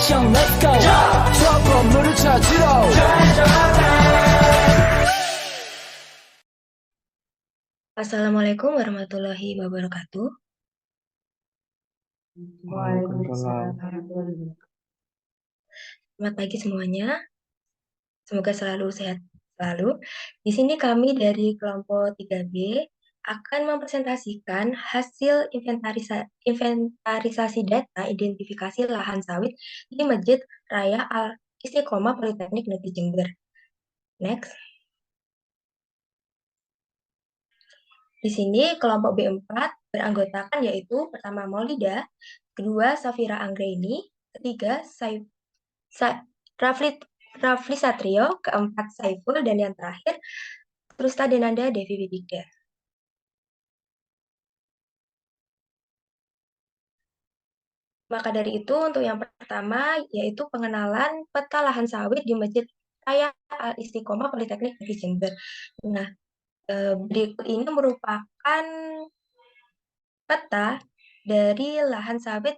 형 let's go 저 건물을 찾으러 Assalamualaikum warahmatullahi wabarakatuh. Waalaikumsalam. Selamat pagi semuanya. Semoga selalu sehat selalu. Di sini kami dari kelompok 3B akan mempresentasikan hasil inventarisasi data identifikasi lahan sawit di Masjid Raya Al Istiqomah Politeknik Negeri Jember. Next. Di sini kelompok B4 beranggotakan yaitu pertama Maulida, kedua Safira Anggraini, ketiga Rafli Satrio, keempat Saiful, dan yang terakhir Trusta Denanda Devi Widikda. Maka dari itu untuk yang pertama yaitu pengenalan peta lahan sawit di Masjid Raya Al Istiqomah Politeknik Negeri Jember. Nah, berikut ini merupakan peta dari lahan sawit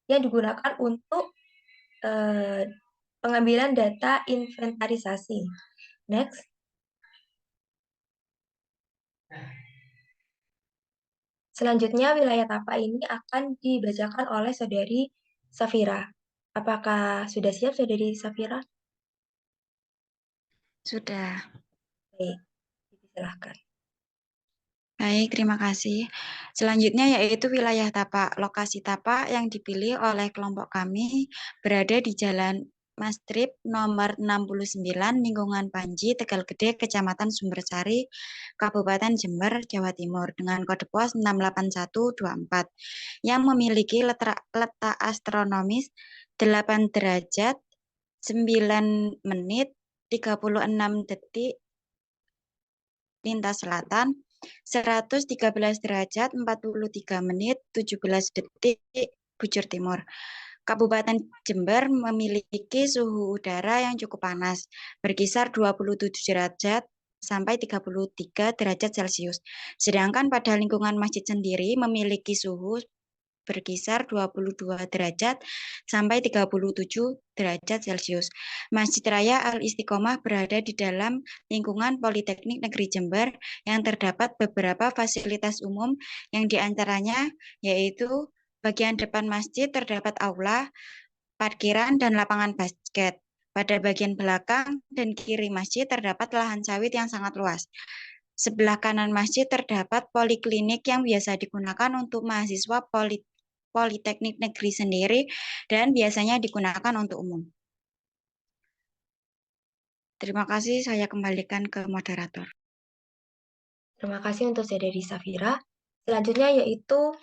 yang digunakan untuk pengambilan data inventarisasi. Next. Selanjutnya wilayah Tapa ini akan dibacakan oleh Saudari Safira. Apakah sudah siap Saudari Safira? Sudah. Baik, silahkan. Baik, terima kasih. Selanjutnya yaitu wilayah tapak. Lokasi tapak yang dipilih oleh kelompok kami berada di Jalan Mastrip nomor 69, Lingkungan Panji, Tegal Gede, Kecamatan Sumbersari, Kabupaten Jember, Jawa Timur, dengan kode pos 68124, yang memiliki letak astronomis 8 derajat, 9 menit, 36 detik, lintas selatan, 113 derajat 43 menit 17 detik bujur timur. Kabupaten Jember memiliki suhu udara yang cukup panas, berkisar 27 derajat sampai 33 derajat Celcius. Sedangkan pada lingkungan masjid sendiri memiliki suhu berkisar 22 derajat sampai 37 derajat Celcius. Masjid Raya Al Istiqomah berada di dalam lingkungan Politeknik Negeri Jember yang terdapat beberapa fasilitas umum yang diantaranya yaitu bagian depan masjid terdapat aula, parkiran, dan lapangan basket. Pada bagian belakang dan kiri masjid terdapat lahan sawit yang sangat luas. Sebelah kanan masjid terdapat poliklinik yang biasa digunakan untuk mahasiswa Politeknik Negeri sendiri dan biasanya digunakan untuk umum. Terima kasih, saya kembalikan ke moderator. Terima kasih untuk Saudari Safira. Selanjutnya yaitu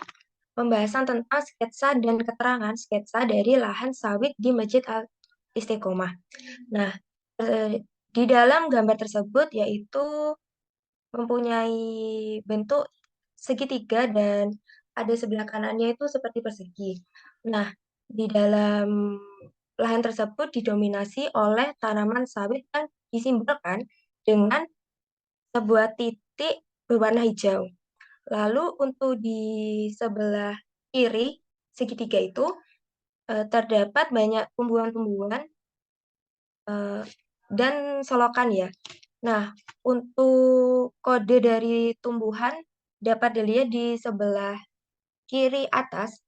pembahasan tentang sketsa dan keterangan sketsa dari lahan sawit di Masjid Al Istiqomah. Nah, di dalam gambar tersebut yaitu mempunyai bentuk segitiga dan ada sebelah kanannya itu seperti persegi. Nah, di dalam lahan tersebut didominasi oleh tanaman sawit yang disimbolkan dengan sebuah titik berwarna hijau. Lalu untuk di sebelah kiri segitiga itu terdapat banyak tumbuhan-tumbuhan dan solokan ya. Nah, untuk kode dari tumbuhan dapat dilihat di sebelah kiri atas.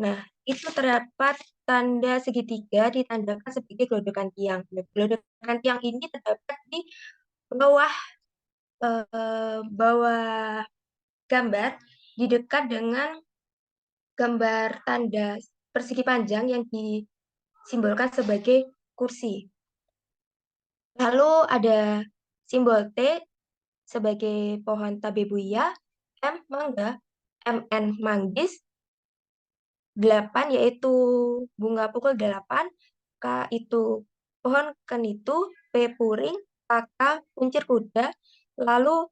Nah, itu terdapat tanda segitiga ditandakan sebagai gelodokan tiang. Gelodokan tiang ini terdapat di bawah bawah gambar di dekat dengan gambar tanda persegi panjang yang disimbolkan sebagai kursi. Lalu ada simbol T sebagai pohon tabebuia, M mangga, MN manggis, 8 yaitu bunga pukul 8, K itu pohon kenitu, P puring, KK kuncir kuda, lalu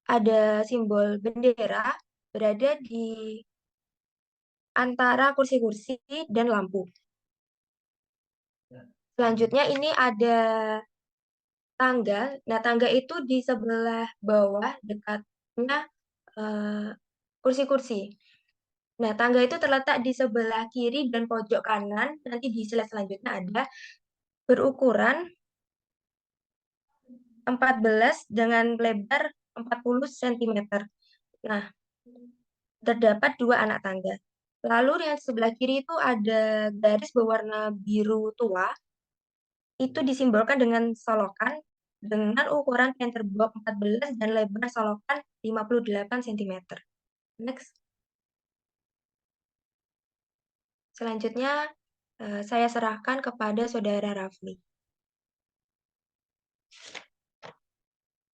ada simbol bendera berada di antara kursi-kursi dan lampu. Selanjutnya ini ada tangga. Nah, tangga itu di sebelah bawah dekatnya kursi-kursi. Nah, tangga itu terletak di sebelah kiri dan pojok kanan. Nanti di slide selanjutnya ada berukuran 14 dengan lebar 40 cm. Nah, terdapat 2 anak tangga. Lalu yang sebelah kiri itu ada garis berwarna biru tua. Itu disimbolkan dengan solokan dengan ukuran yang terbuat 14 dan lebar solokan 58 cm. Next. Selanjutnya, saya serahkan kepada Saudara Rafli.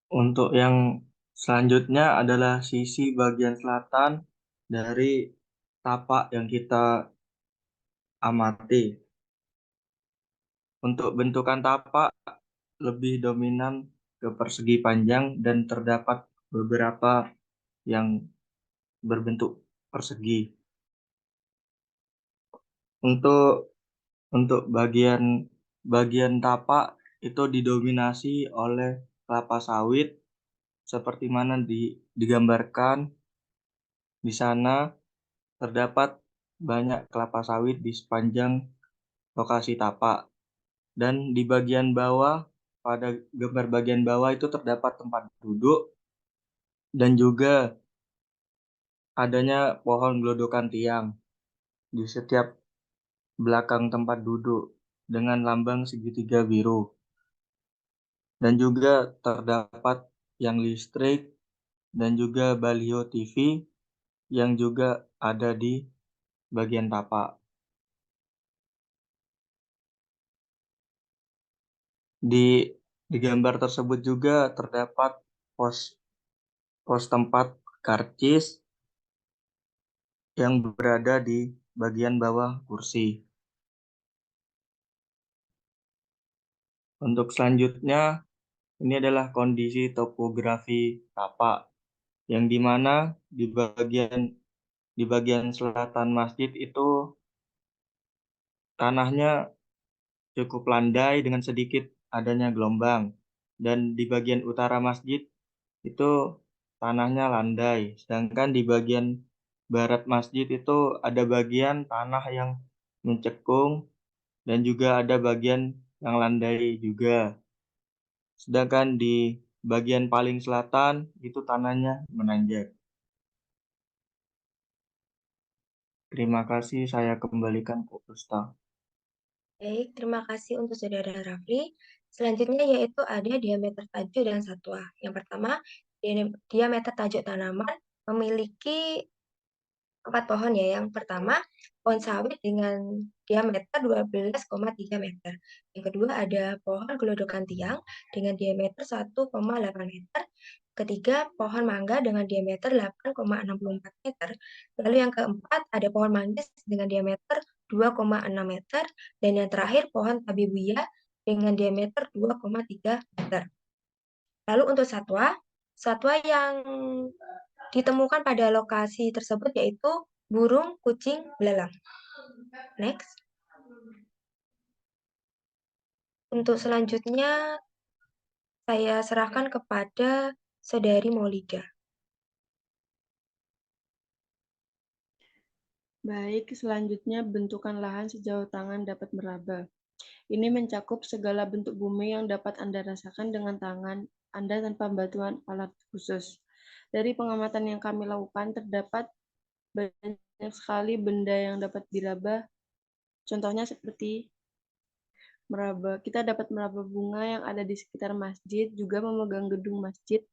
Untuk yang selanjutnya adalah sisi bagian selatan dari tapak yang kita amati. Untuk bentukan tapak lebih dominan ke persegi panjang dan terdapat beberapa yang berbentuk persegi. Untuk bagian tapak itu didominasi oleh kelapa sawit seperti mana digambarkan di sana. Terdapat banyak kelapa sawit di sepanjang lokasi tapak. Dan di bagian bawah, pada gambar bagian bawah itu terdapat tempat duduk dan juga adanya pohon gelodokan tiang di setiap belakang tempat duduk dengan lambang segitiga biru. Dan juga terdapat yang listrik dan juga baliho TV yang juga ada di bagian tapak. Di gambar tersebut juga terdapat pos tempat karcis yang berada di bagian bawah kursi. Untuk selanjutnya, ini adalah kondisi topografi tapak, yang dimana di bagian selatan masjid itu tanahnya cukup landai dengan sedikit adanya gelombang, dan di bagian utara masjid itu tanahnya landai, sedangkan di bagian barat masjid itu ada bagian tanah yang mencekung dan juga ada bagian yang landai juga. Sedangkan di bagian paling selatan itu tanahnya menanjak. Terima kasih, saya kembalikan ke Ustaz. Baik, terima kasih untuk Saudara Rafli. Selanjutnya yaitu ada diameter tajuk dan satwa. Yang pertama, diameter tajuk tanaman memiliki 4 pohon ya. Yang pertama, pohon sawit dengan diameter 12,3 meter. Yang kedua ada pohon gelodokan tiang dengan diameter 1,8 meter. Ketiga, pohon mangga dengan diameter 8,64 meter. Lalu yang keempat ada pohon manggis dengan diameter 2,6 meter. Dan yang terakhir pohon tabebuya dengan diameter 2,3 meter. Lalu untuk satwa yang ditemukan pada lokasi tersebut yaitu burung kucing belalang. Next. Untuk selanjutnya saya serahkan kepada Saudari Maulida. Baik, selanjutnya bentukan lahan sejauh tangan dapat meraba. Ini mencakup segala bentuk bumi yang dapat Anda rasakan dengan tangan Anda tanpa bantuan alat khusus. Dari pengamatan yang kami lakukan, terdapat banyak sekali benda yang dapat diraba. Contohnya seperti meraba. Kita dapat meraba bunga yang ada di sekitar masjid, juga memegang gedung masjid,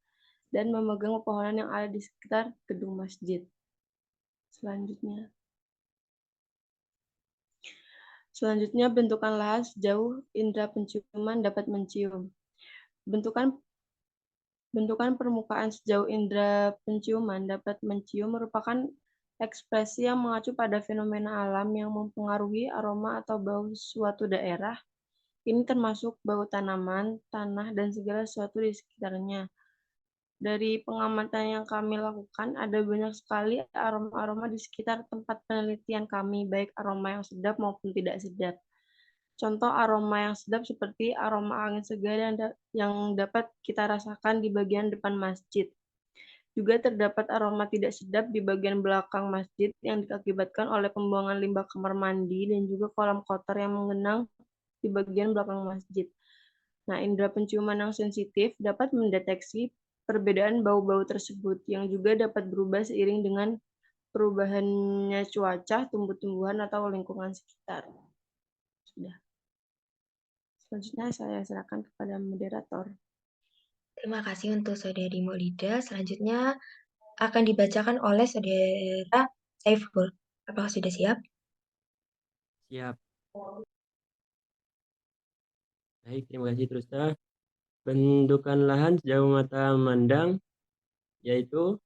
dan memegang pepohonan yang ada di sekitar gedung masjid. Selanjutnya, bentukan lahan sejauh indera penciuman dapat mencium. Bentukan permukaan sejauh indera penciuman dapat mencium merupakan ekspresi yang mengacu pada fenomena alam yang mempengaruhi aroma atau bau suatu daerah. Ini termasuk bau tanaman, tanah, dan segala sesuatu di sekitarnya. Dari pengamatan yang kami lakukan, ada banyak sekali aroma-aroma di sekitar tempat penelitian kami, baik aroma yang sedap maupun tidak sedap. Contoh aroma yang sedap seperti aroma angin segar yang dapat kita rasakan di bagian depan masjid. Juga terdapat aroma tidak sedap di bagian belakang masjid yang diakibatkan oleh pembuangan limbah kamar mandi dan juga kolam kotor yang menggenang di bagian belakang masjid. Nah, indera penciuman yang sensitif dapat mendeteksi perbedaan bau-bau tersebut yang juga dapat berubah seiring dengan perubahannya cuaca, tumbuh-tumbuhan, atau lingkungan sekitar. Sudah. Selanjutnya saya serahkan kepada moderator. Terima kasih untuk Saudari Maulida. Selanjutnya akan dibacakan oleh Saudara Saiful. Apakah sudah siap? Siap. Baik, terima kasih terus. Bentukan lahan sejauh mata memandang, yaitu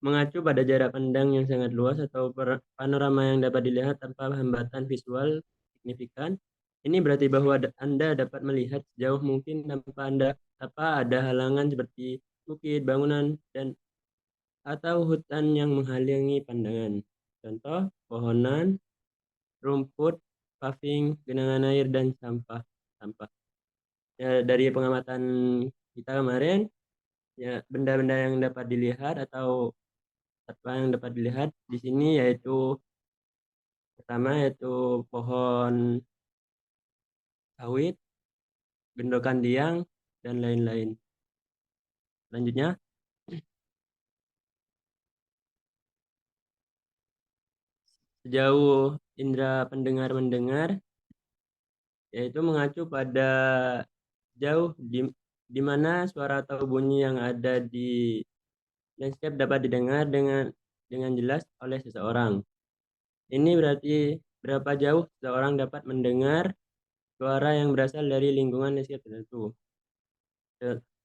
mengacu pada jarak pandang yang sangat luas atau panorama yang dapat dilihat tanpa hambatan visual signifikan. Ini berarti bahwa Anda dapat melihat sejauh mungkin tanpa ada halangan seperti bukit, bangunan, dan atau hutan yang menghalangi pandangan. Contoh, pohonan, rumput, paving, genangan air, dan sampah. Ya, dari pengamatan kita kemarin, ya benda-benda yang dapat dilihat atau satwa yang dapat dilihat di sini yaitu pertama yaitu pohon sawit, gendokan tiang, dan lain-lain. Selanjutnya, sejauh indera pendengar mendengar, yaitu mengacu pada jauh di mana suara atau bunyi yang ada di landscape dapat didengar dengan jelas oleh seseorang. Ini berarti berapa jauh seseorang dapat mendengar suara yang berasal dari lingkungan landscape tertentu.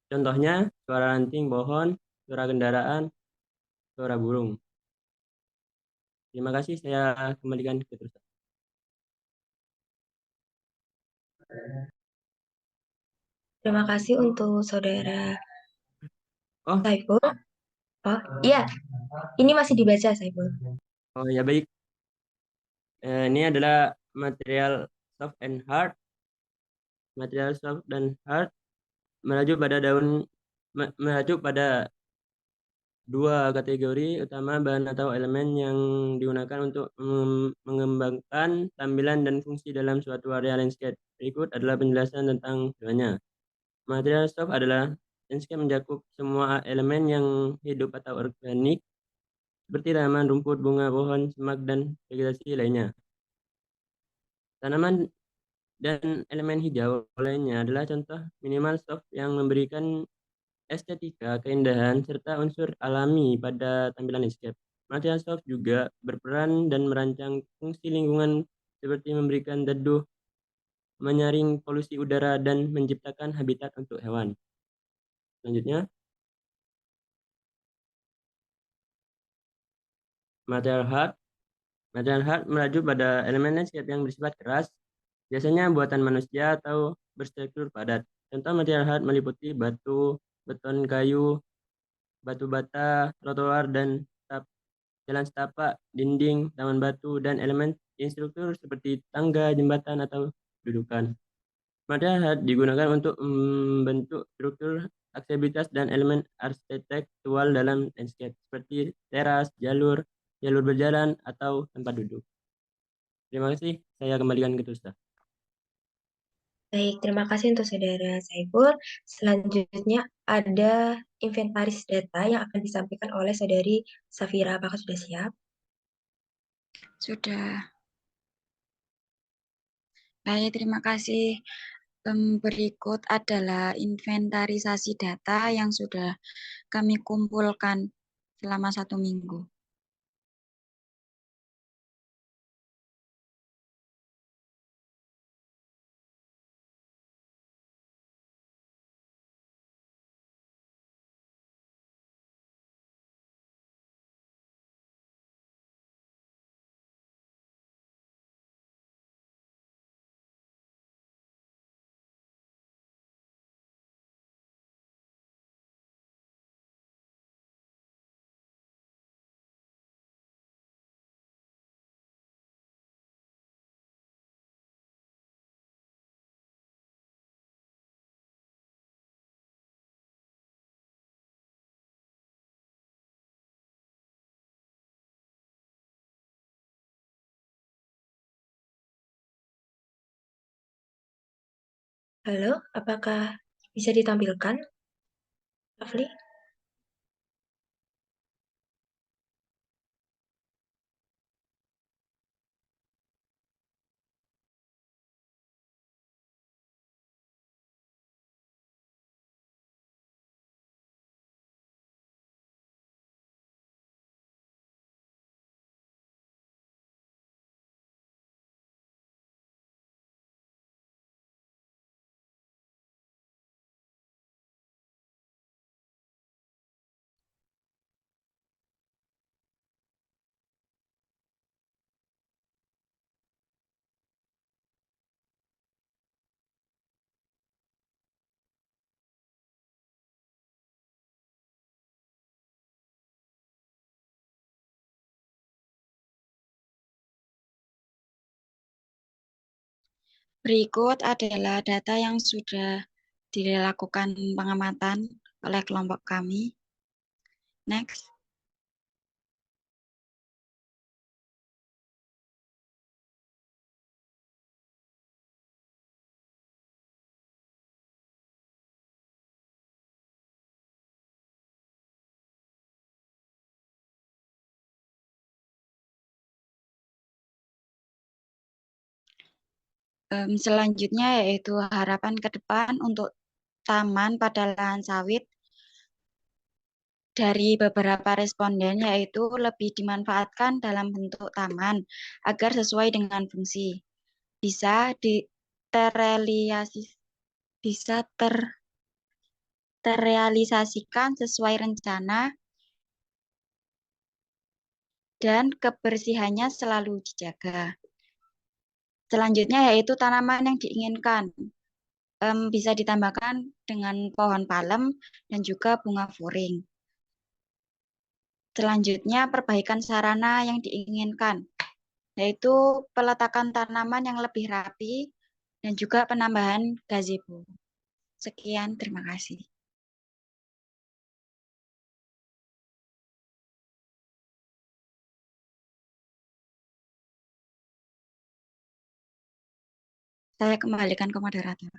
Contohnya, suara ranting pohon, suara kendaraan, suara burung. Terima kasih, saya kembalikan ke terus. Terima kasih untuk Saudara Oh, Saiful. Oh, iya. Ini masih dibaca, Saiful. oh ya baik. Ini adalah material soft and hard. Material soft dan hard merujuk pada dua kategori utama bahan atau elemen yang digunakan untuk mengembangkan tampilan dan fungsi dalam suatu area landscape. Berikut adalah penjelasan tentang keduanya. Material soft adalah landscape mencakup semua elemen yang hidup atau organik seperti tanaman, rumput, bunga, pohon, semak, dan vegetasi lainnya. Tanaman dan elemen hijau lainnya adalah contoh minimal soft yang memberikan estetika, keindahan, serta unsur alami pada tampilan landscape. Material soft juga berperan dan merancang fungsi lingkungan seperti memberikan teduh, menyaring polusi udara, dan menciptakan habitat untuk hewan. Selanjutnya, material hard. Material hard merujuk pada elemen landscape yang bersifat keras, biasanya buatan manusia atau berstruktur padat. Contoh material hard meliputi batu, beton kayu, batu bata, trotoar, dan jalan setapak, dinding, taman batu, dan elemen instruktur seperti tangga, jembatan, atau dudukan. Material hard digunakan untuk membentuk struktur, aksesibilitas, dan elemen arsitektural dalam landscape seperti teras, jalur berjalan, atau tempat duduk. Terima kasih, saya kembalikan ke Tusta. Baik, terima kasih untuk Saudara Saiful. Selanjutnya ada inventaris data yang akan disampaikan oleh Saudari Safira. Apakah sudah siap? Sudah. Baik, terima kasih. Berikut adalah inventarisasi data yang sudah kami kumpulkan selama 1 minggu. Halo, apakah bisa ditampilkan, Rafli? Berikut adalah data yang sudah dilakukan pengamatan oleh kelompok kami. Next. Selanjutnya yaitu harapan ke depan untuk taman pada lahan sawit dari beberapa responden, yaitu lebih dimanfaatkan dalam bentuk taman agar sesuai dengan fungsi. Bisa terrealisasikan sesuai rencana dan kebersihannya selalu dijaga. Selanjutnya yaitu tanaman yang diinginkan. Bisa ditambahkan dengan pohon palem dan juga bunga furing. Selanjutnya perbaikan sarana yang diinginkan, yaitu peletakan tanaman yang lebih rapi dan juga penambahan gazebo. Sekian, terima kasih. Saya kembalikan ke moderator.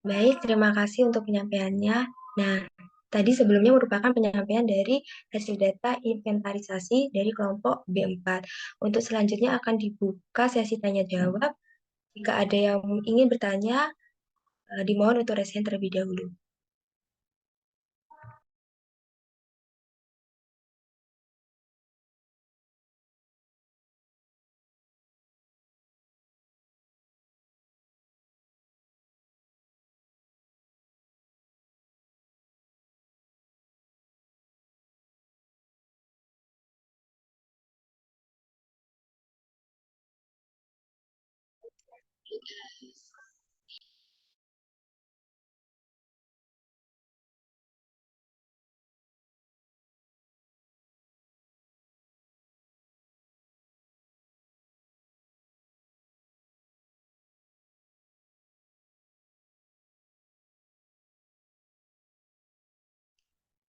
Baik, terima kasih untuk penyampaiannya. Nah, tadi sebelumnya merupakan penyampaian dari hasil data inventarisasi dari kelompok B4. Untuk selanjutnya akan dibuka sesi tanya-jawab. Jika ada yang ingin bertanya, dimohon untuk raise hand terlebih dahulu.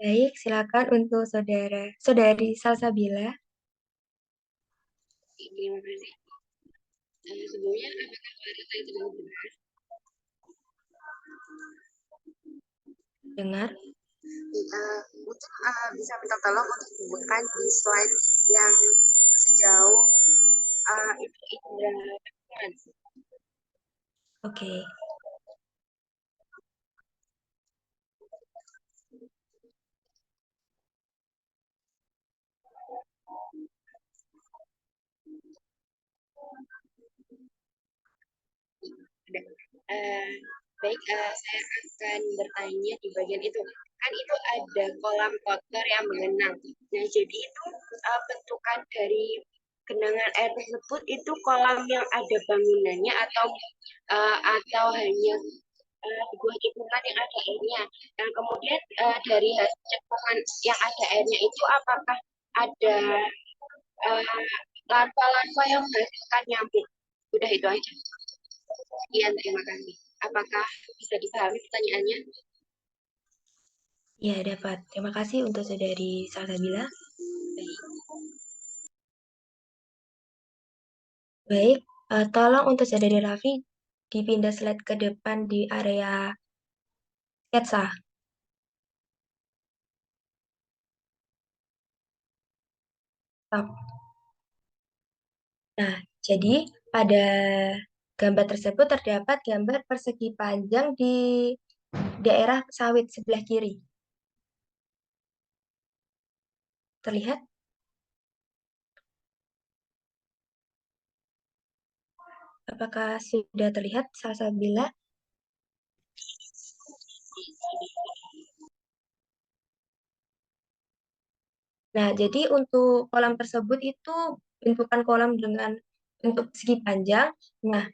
Baik, silakan untuk saudari Salsabila. Terima kasih. Sebelumnya apakah data itu dengar? Dengar. Mungkin bisa minta tolong untuk dibuatkan di slide yang sejauh itu indra. Oke. Baik, saya akan bertanya di bagian itu. Kan itu ada kolam kotor yang mengenang. Nah, jadi itu bentukan dari genangan air tersebut itu kolam yang ada bangunannya atau hanya sebuah cekungan yang ada airnya. Dan kemudian dari hasil cekungan yang ada airnya itu apakah ada larva-larva yang menghasilkan nyamuk? Udah itu aja. Sekian, terima kasih. Apakah bisa dipahami pertanyaannya? Ya, dapat. Terima kasih untuk saudari Salsabila. Baik, tolong untuk saudari Raffi dipindah slide ke depan di area sketsa. Stop. Nah, jadi pada gambar tersebut terdapat gambar persegi panjang di daerah sawit sebelah kiri. Terlihat? Apakah sudah terlihat, Salsabila? Nah, jadi untuk kolam tersebut itu bentukan kolam dengan bentuk segi panjang. Nah,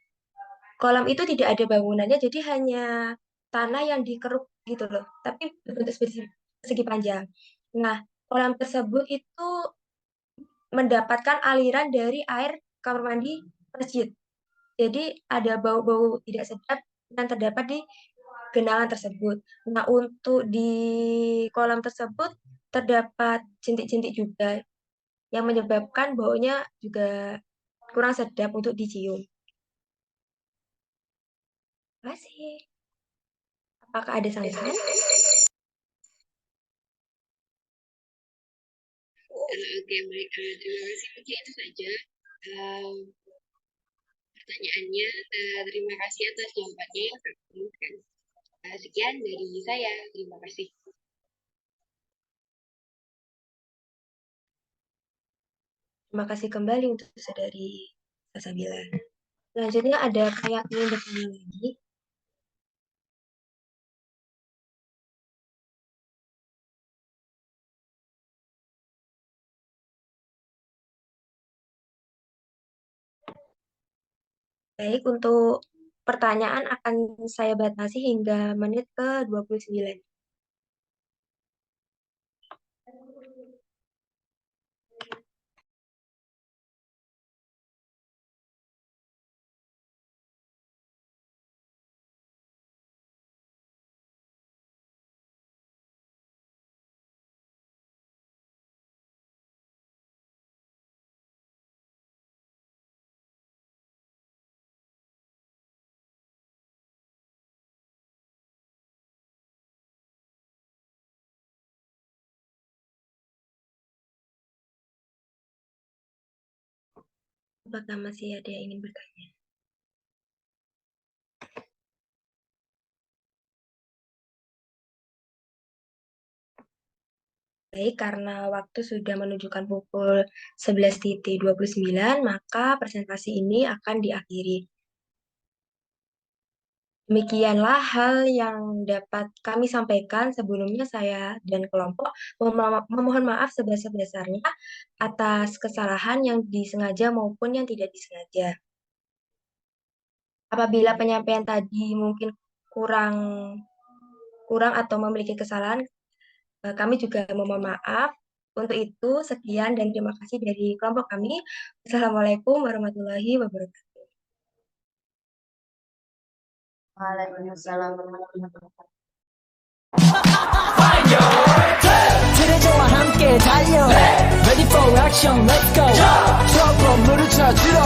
kolam itu tidak ada bangunannya, jadi hanya tanah yang dikeruk gitu loh, tapi berbentuk segi panjang. Nah, kolam tersebut itu mendapatkan aliran dari air kamar mandi masjid. Jadi ada bau-bau tidak sedap yang terdapat di genangan tersebut. Nah, untuk di kolam tersebut terdapat jentik-jentik juga yang menyebabkan baunya juga kurang sedap untuk dicium. Terima kasih. Apakah ada sanggahan? Oke, baik. Terima kasih. Mungkin itu saja pertanyaannya. Terima kasih atas jawabannya yang kami berikan. Sekian dari saya. Terima kasih. Terima kasih kembali untuk Saudari Salsabila. Selanjutnya ada kayak ingin bertanya lagi. Baik, untuk pertanyaan akan saya batasi hingga menit ke-29. Apakah masih ada yang ingin bertanya? Baik, karena waktu sudah menunjukkan pukul 11.29, maka presentasi ini akan diakhiri. Demikianlah hal yang dapat kami sampaikan. Sebelumnya saya dan kelompok memohon maaf sebesar-besarnya atas kesalahan yang disengaja maupun yang tidak disengaja. Apabila penyampaian tadi mungkin kurang atau memiliki kesalahan, kami juga memohon maaf. Untuk itu, sekian dan terima kasih dari kelompok kami. Assalamualaikum warahmatullahi wabarakatuh. Waalaikumsalam warahmatullahi wabarakatuh. 트레저와 함께 달려 Ready for action, let's go 저 건물을 찾으러